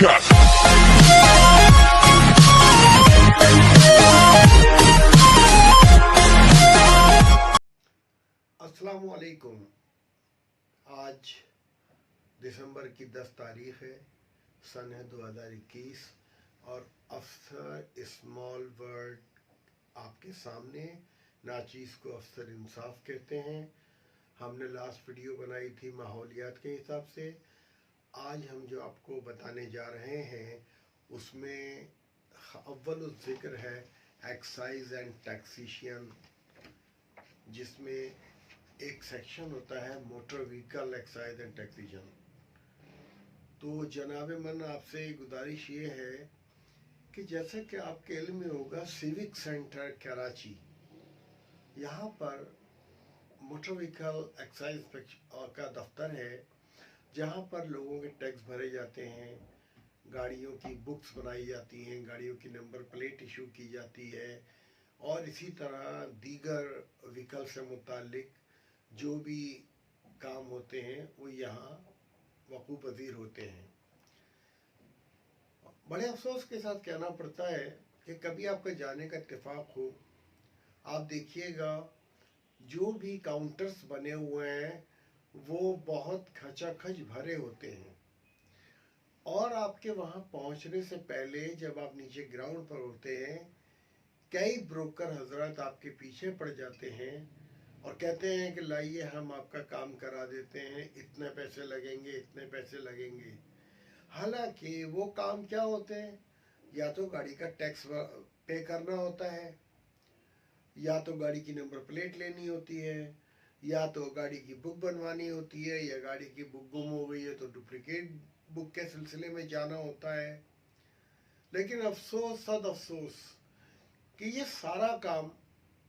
cut. अस्सलाम वालेकुम। आज दिसंबर की 10 तारीख है, सन है 2021 और अफसर स्मॉल वर्ड आपके सामने। नाचीज़ को अफसर इंसाफ कहते हैं। हमने लास्ट वीडियो बनाई थी माहौलियात के हिसाब से। आज हम जो आपको बताने जा रहे हैं उसमें अव्वल जिक्र है एक्साइज एंड टैक्सेशन, जिसमें एक सेक्शन होता है motor vehicle excise and taxation. तो जनाब मन आपसे गुजारिश ये है कि जैसे कि आपके इल्म में होगा, सिविक सेंटर कराची, यहाँ पर मोटर व्हीकल एक्साइज का दफ्तर है, जहाँ पर लोगों के टैक्स भरे जाते हैं, गाड़ियों की बुक्स बनाई जाती हैं, गाड़ियों की नंबर प्लेट इशू की जाती है और इसी तरह दीगर व्हीकल से मुतालिक जो भी काम होते हैं वो यहाँ वकू पजीर होते हैं। बड़े अफसोस के साथ कहना पड़ता है कि कभी आपका जाने का इत्तेफाक हो, आप देखिएगा जो भी काउंटर्स बने हुए हैं वो बहुत खचाखच भरे होते हैं और आपके वहाँ पहुँचने से पहले जब आप नीचे ग्राउंड पर होते हैं, कई ब्रोकर हजरत आपके पीछे पड़ जाते हैं और कहते हैं कि लाइए हम आपका काम करा देते हैं, इतने पैसे लगेंगे, इतने पैसे लगेंगे। हालांकि वो काम क्या होते हैं, या तो गाड़ी का टैक्स पे करना होता है, या तो गाड़ी की नंबर प्लेट लेनी होती है, या तो गाड़ी की बुक बनवानी होती है, या गाड़ी की बुक गुम हो गई है तो डुप्लीकेट बुक के सिलसिले में जाना होता है। लेकिन अफसोस सद अफसोस कि ये सारा काम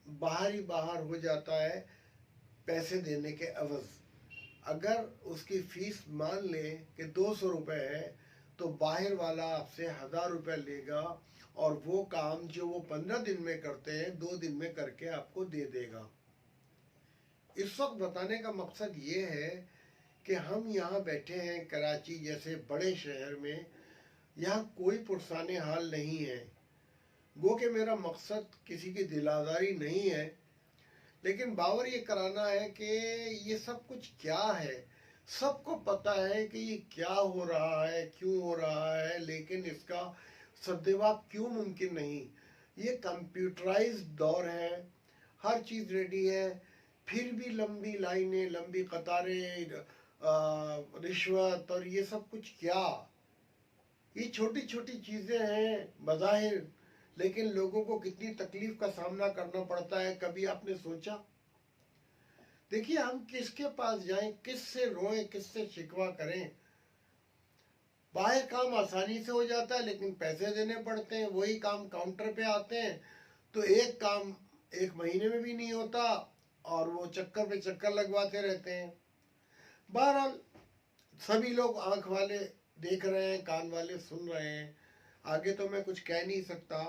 बाहर ही बाहर हो जाता है पैसे देने के अवज़। अगर उसकी फीस मान लें कि 200 रुपये है तो बाहर वाला आपसे 1000 रुपये लेगा और वो काम जो वो 15 दिन में करते हैं 2 दिन में करके आपको दे देगा। इस वक्त बताने का मकसद ये है कि हम यहाँ बैठे हैं कराची जैसे बड़े शहर में, यहाँ कोई पुरसाने हाल नहीं है। गो कि मेरा मकसद किसी की दिल आज़ारी नहीं है, लेकिन बावर ये कराना है कि ये सब कुछ क्या है। सबको पता है कि ये क्या हो रहा है, क्यों हो रहा है, लेकिन इसका सद्देबाप क्यों मुमकिन नहीं। ये कंप्यूटराइज्ड दौर है, हर चीज़ रेडी है, फिर भी लंबी लाइनें, लंबी कतारें, रिश्वत और ये सब कुछ क्या। ये छोटी छोटी चीज़ें हैं बज़ाहिर, लेकिन लोगों को कितनी तकलीफ का सामना करना पड़ता है, कभी आपने सोचा? देखिए, हम किसके पास जाएं, किससे रोएं, किससे शिकवा करें। बाहर काम आसानी से हो जाता है लेकिन पैसे देने पड़ते हैं। वही काम काउंटर पे आते हैं तो एक काम 1 महीने में भी नहीं होता और वो चक्कर पे चक्कर लगवाते रहते हैं। बहरहाल सभी लोग आंख वाले देख रहे हैं, कान वाले सुन रहे हैं, आगे तो मैं कुछ कह नहीं सकता।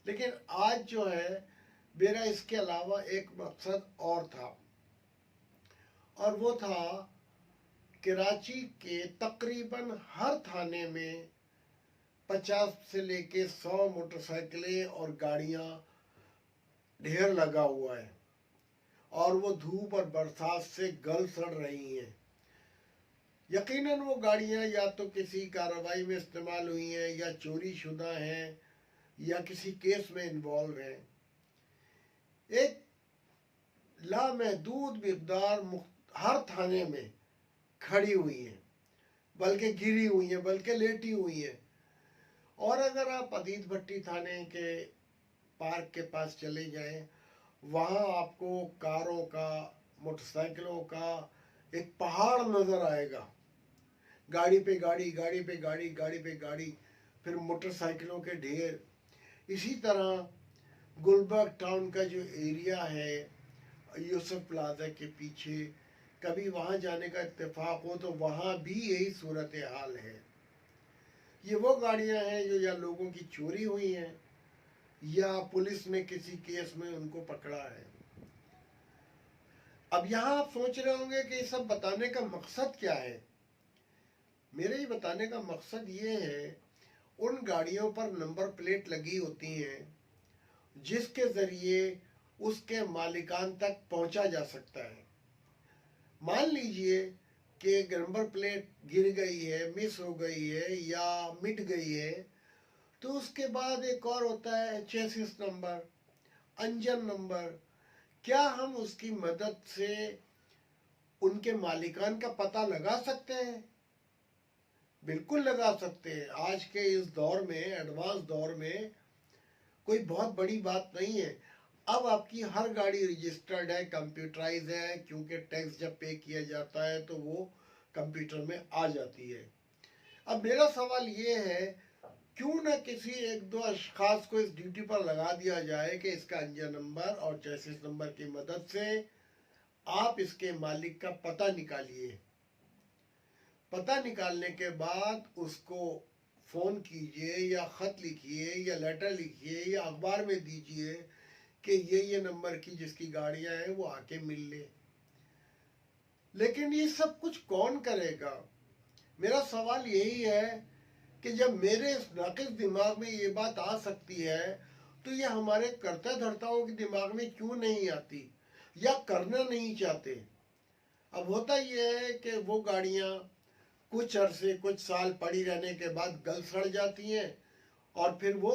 लेकिन आज जो है मेरा इसके अलावा एक मकसद और था, और वो था कराची के तकरीबन हर थाने में 50 से लेके 100 मोटरसाइकिलें और गाड़ियां ढेर लगा हुआ है और वो धूप और बरसात से गल सड़ रही हैं। यकीनन वो गाड़ियां या तो किसी कार्रवाई में इस्तेमाल हुई हैं, या चोरी शुदा हैं, या किसी केस में इन्वॉल्व हैं। एक लामहदूद मिकदार हर थाने में खड़ी हुई हैं, बल्कि गिरी हुई हैं, बल्कि लेटी हुई हैं। और अगर आप अदीद भट्टी थाने के पार्क के पास चले जाएं, वहाँ आपको कारों का, मोटरसाइकिलों का एक पहाड़ नज़र आएगा। गाड़ी पे गाड़ी, गाड़ी पे गाड़ी, गाड़ी पे गाड़ी, फिर मोटरसाइकिलों के ढेर। इसी तरह गुलबर्ग टाउन का जो एरिया है यूसुफ प्लाजा के पीछे, कभी वहाँ जाने का इत्तेफाक हो तो वहाँ भी यही सूरत हाल है। ये वो गाड़ियाँ हैं जो या लोगों की चोरी हुई हैं या पुलिस ने किसी केस में उनको पकड़ा है। अब यहाँ आप सोच रहे होंगे कि ये सब बताने का मकसद क्या है। मेरे ये बताने का मकसद ये है, उन गाड़ियों पर नंबर प्लेट लगी होती हैं जिसके ज़रिए उसके मालिकान तक पहुंचा जा सकता है। मान लीजिए कि नंबर प्लेट गिर गई है, मिस हो गई है या मिट गई है, तो उसके बाद एक और होता है चेसिस नंबर, इंजन नंबर। क्या हम उसकी मदद से उनके मालिकान का पता लगा सकते हैं? बिल्कुल लगा सकते हैं। आज के इस दौर में, एडवांस दौर में, कोई बहुत बड़ी बात नहीं है। अब आपकी हर गाड़ी रजिस्टर्ड है, कंप्यूटराइज है, क्योंकि टैक्स जब पे किया जाता है तो वो कंप्यूटर में आ जाती है। अब मेरा सवाल ये है, क्यों ना किसी एक दो अशखास को इस ड्यूटी पर लगा दिया जाए कि इसका इंजन नंबर और चेसिस नंबर की मदद से आप इसके मालिक का पता निकालिए। पता निकालने के बाद उसको फ़ोन कीजिए या ख़त लिखिए या लेटर लिखिए या अखबार में दीजिए कि ये नंबर की जिसकी गाड़ियां हैं वो आके मिल ले। लेकिन ये सब कुछ कौन करेगा? मेरा सवाल यही है कि जब मेरे इस नाकिस दिमाग में ये बात आ सकती है, तो ये हमारे कर्ता धर्ताओं के दिमाग में क्यों नहीं आती या करना नहीं चाहते? अब होता यह है कि वो गाड़ियां कुछ अरसे, कुछ साल पड़ी रहने के बाद गल सड़ जाती हैं और फिर वो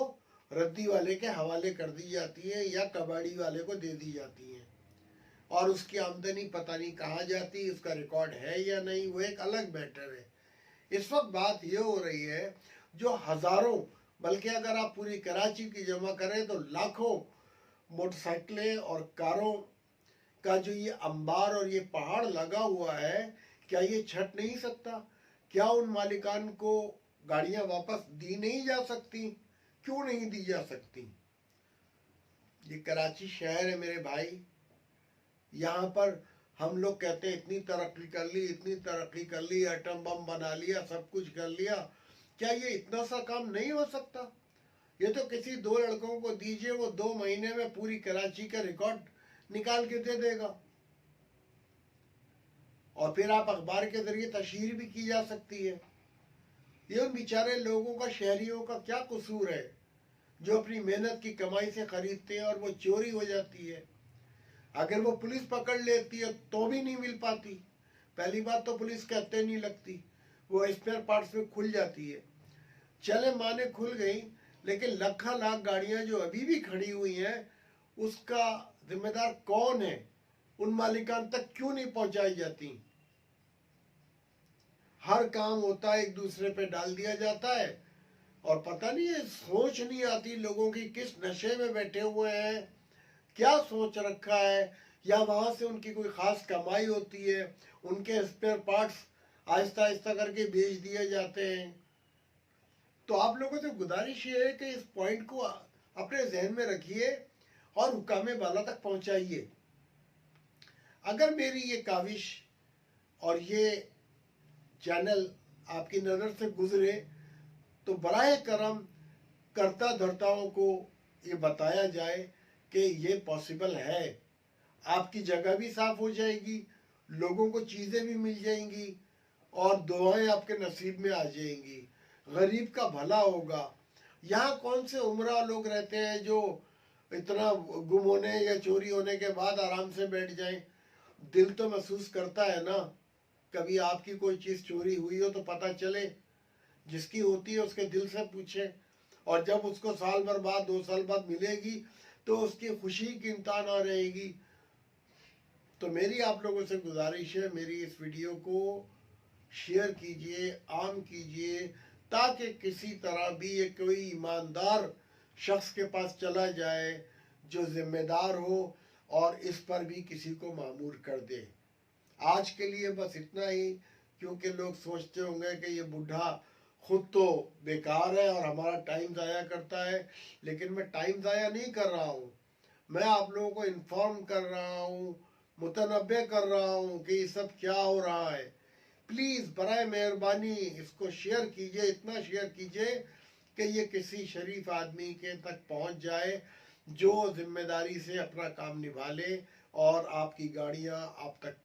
रद्दी वाले के हवाले कर दी जाती है या कबाड़ी वाले को दे दी जाती हैं, और उसकी आमदनी पता नहीं कहाँ जाती, उसका रिकॉर्ड है या नहीं, वो एक अलग मैटर है। इस वक्त बात ये हो रही है, जो हजारों, बल्कि अगर आप पूरी कराची की जमा करें तो लाखों मोटरसाइकिलें और कारों का जो ये अंबार और ये पहाड़ लगा हुआ है, क्या ये छट नहीं सकता? क्या उन मालिकान को गाड़ियां वापस दी नहीं जा सकती? क्यों नहीं दी जा सकती? ये कराची शहर है मेरे भाई। यहाँ पर हम लोग कहते हैं इतनी तरक्की कर ली, इतनी तरक्की कर ली, एटम बम बना लिया, सब कुछ कर लिया। क्या ये इतना सा काम नहीं हो सकता? ये तो किसी दो लड़कों को दीजिए, वो 2 महीने में पूरी कराची का रिकॉर्ड निकाल के दे देगा, और फिर आप अखबार के जरिए तशहीर भी की जा सकती है। ये उन बेचारे लोगों का, शहरियों का क्या कसूर है जो अपनी मेहनत की कमाई से खरीदते हैं और वो चोरी हो जाती है? अगर वो पुलिस पकड़ लेती है तो भी नहीं मिल पाती। पहली बात तो पुलिस के हत्थे नहीं लगती, वो स्पेयर पार्ट्स में खुल जाती है। चले माने खुल गई, लेकिन लाखा लाख गाड़ियां जो अभी भी खड़ी हुई हैं, उसका जिम्मेदार कौन है? उन मालिकान तक क्यों नहीं पहुंचाई जाती? हर काम होता है एक दूसरे पे डाल दिया जाता है, और पता नहीं है, सोच नहीं आती लोगों की, किस नशे में बैठे हुए हैं, क्या सोच रखा है, या वहां से उनकी कोई खास कमाई होती है, उनके स्पेयर पार्ट्स आहिस्ता आहिस्ता करके बेच दिए जाते हैं। तो आप लोगों से गुजारिश ये है कि इस पॉइंट को अपने जहन में रखिए और हुकामे बाला तक पहुंचाइए। अगर मेरी ये काविश और ये चैनल आपकी नज़र से गुजरे, तो बराए करम कर्ता धर्ताओं को ये बताया जाए कि ये पॉसिबल है। आपकी जगह भी साफ हो जाएगी, लोगों को चीज़ें भी मिल जाएंगी, और दुआएं आपके नसीब में आ जाएंगी। गरीब का भला होगा। यहाँ कौन से उमरा लोग रहते हैं जो इतना गुम होने या चोरी होने के बाद आराम से बैठ जाएं? दिल तो महसूस करता है ना, कभी आपकी कोई चीज़ चोरी हुई हो तो पता चले। जिसकी होती है उसके दिल से पूछे, और जब उसको साल भर बाद, 2 साल बाद मिलेगी तो उसकी खुशी की इंतहा ना रहेगी। तो मेरी आप लोगों से गुजारिश है, मेरी इस वीडियो को शेयर कीजिए, आम कीजिए, ताकि किसी तरह भी ये कोई ईमानदार शख्स के पास चला जाए जो जिम्मेदार हो और इस पर भी किसी को मामूर कर दे। आज के लिए बस इतना ही, क्योंकि लोग सोचते होंगे कि ये बूढ़ा खुद तो बेकार है और हमारा टाइम ज़ाया करता है, लेकिन मैं टाइम ज़ाया नहीं कर रहा हूँ। मैं आप लोगों को इन्फॉर्म कर रहा हूँ, मुतनब्बे कर रहा हूँ कि ये सब क्या हो रहा है। प्लीज़ बराए मेहरबानी इसको शेयर कीजिए, इतना शेयर कीजिए कि ये किसी शरीफ आदमी के तक पहुंच जाए जो जिम्मेदारी से अपना काम निभा ले और आपकी गाड़ियां आप तक